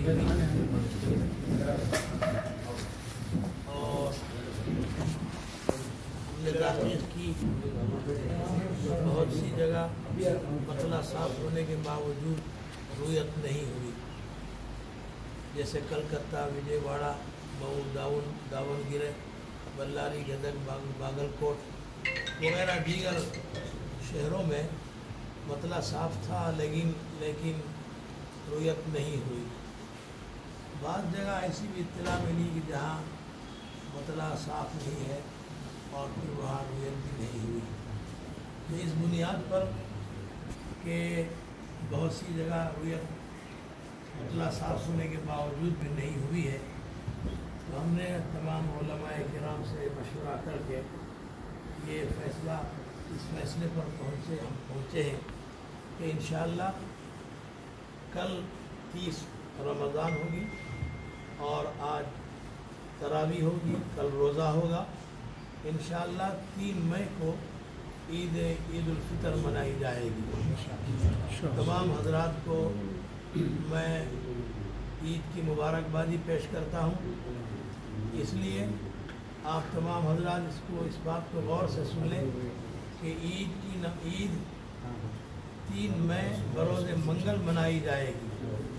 اور हमने तहकीक की बहुत सी जगह मतला साफ होने के बावजूद रुयत नहीं हुई, जैसे कलकत्ता, विजयवाड़ा, मऊ, दावनगिरी, बल्लारी, गदग, बागलकोट वगैरह दीगर शहरों में मतला साफ था, लेकिन रुयत नहीं हुई। बाद जगह ऐसी भी इत्तला मिली कि जहाँ मतला साफ नहीं है और फिर वहाँ रुयत भी नहीं हुई। तो इस बुनियाद पर कि बहुत सी जगह रुयत मतला साफ होने के बावजूद भी नहीं हुई है, तो हमने तमाम उलमाए किराम से मशवरा करके ये फैसला, इस फैसले पर पहुँचे हैं कि इंशाअल्लाह कल 30 रमज़ान होगी और आज तरावी होगी, कल रोज़ा होगा। इंशाअल्लाह 3 मई को ईद उल फितर मनाई जाएगी। तमाम हजरात को मैं ईद की मुबारकबादी पेश करता हूँ। इसलिए आप तमाम हजरात इस बात को गौर से सुन लें कि ईद 3 मई बरोज़ मंगल मनाई जाएगी।